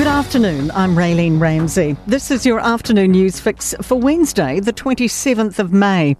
Good afternoon, I'm Raylene Ramsey. This is your afternoon news fix for Wednesday, the 27th of May.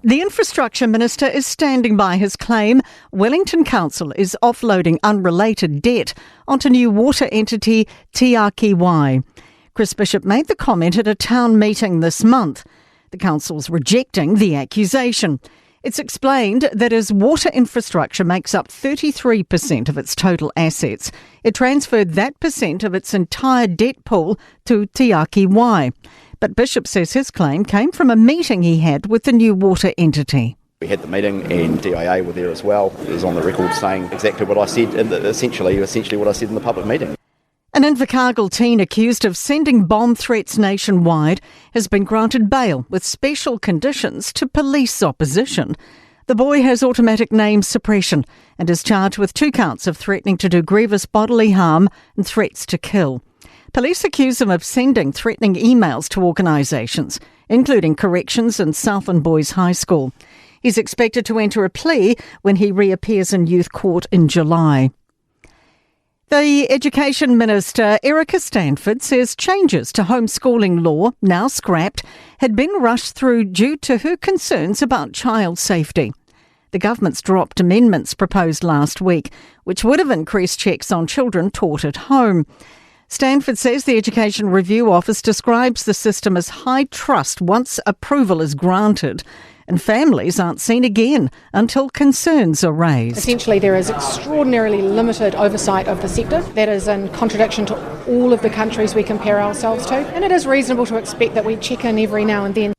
The Infrastructure Minister is standing by his claim Wellington Council is offloading unrelated debt onto new water entity Tiakiwai. Chris Bishop made the comment at a town meeting this month. The council's rejecting the accusation. It's explained that as water infrastructure makes up 33% of its total assets, it transferred that percent of its entire debt pool to Tiakiwai. But Bishop says his claim came from a meeting he had with the new water entity. We had the meeting and DIA were there as well. It was on the record saying exactly what I said, and essentially what I said in the public meeting. An Invercargill teen accused of sending bomb threats nationwide has been granted bail with special conditions to police opposition. The boy has automatic name suppression and is charged with 2 counts of threatening to do grievous bodily harm and threats to kill. Police accuse him of sending threatening emails to organisations, including Corrections and Southland Boys High School. He's expected to enter a plea when he reappears in youth court in July. The Education Minister, Erica Stanford, says changes to homeschooling law, now scrapped, had been rushed through due to her concerns about child safety. The government's dropped amendments proposed last week, which would have increased checks on children taught at home. Stanford says the Education Review Office describes the system as high trust once approval is granted, and families aren't seen again until concerns are raised. Essentially, there is extraordinarily limited oversight of the sector. That is in contradiction to all of the countries we compare ourselves to, and it is reasonable to expect that we check in every now and then.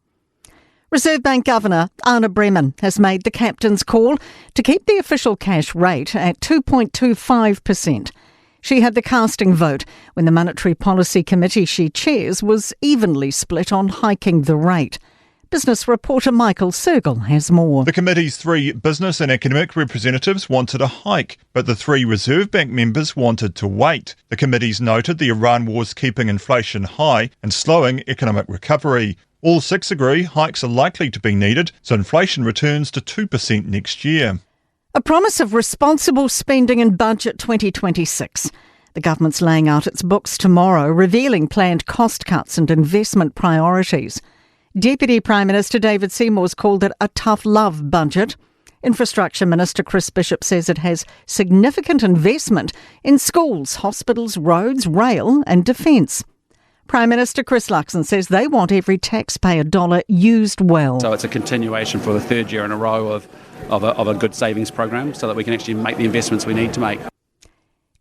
Reserve Bank Governor Anna Bremen has made the captain's call to keep the official cash rate at 2.25%. She had the casting vote when the Monetary Policy Committee she chairs was evenly split on hiking the rate. Business reporter Michael Sergel has more. The committee's 3 business and academic representatives wanted a hike, but the 3 Reserve Bank members wanted to wait. The committees noted the Iran war's keeping inflation high and slowing economic recovery. All 6 agree hikes are likely to be needed, so inflation returns to 2% next year. A promise of responsible spending in Budget 2026. The government's laying out its books tomorrow, revealing planned cost cuts and investment priorities. Deputy Prime Minister David Seymour's called it a tough love budget. Infrastructure Minister Chris Bishop says it has significant investment in schools, hospitals, roads, rail and defence. Prime Minister Chris Luxon says they want every taxpayer dollar used well. So it's a continuation for the 3rd year in a row of a good savings program so that we can actually make the investments we need to make.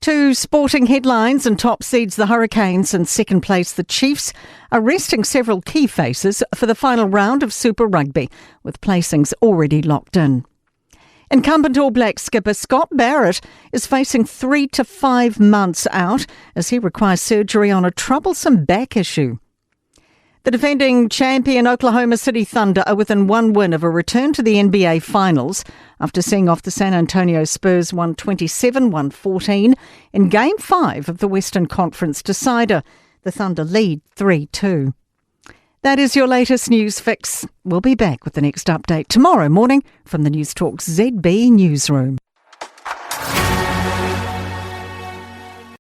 2 sporting headlines and top seeds the Hurricanes and second place the Chiefs are resting several key faces for the final round of Super Rugby, with placings already locked in. Incumbent All Black skipper Scott Barrett is facing 3 to 5 months out as he requires surgery on a troublesome back issue. The defending champion Oklahoma City Thunder are within 1 win of a return to the NBA Finals after seeing off the San Antonio Spurs 127-114 in Game 5 of the Western Conference decider. The Thunder lead 3-2. That is your latest news fix. We'll be back with the next update tomorrow morning from the Newstalk ZB newsroom.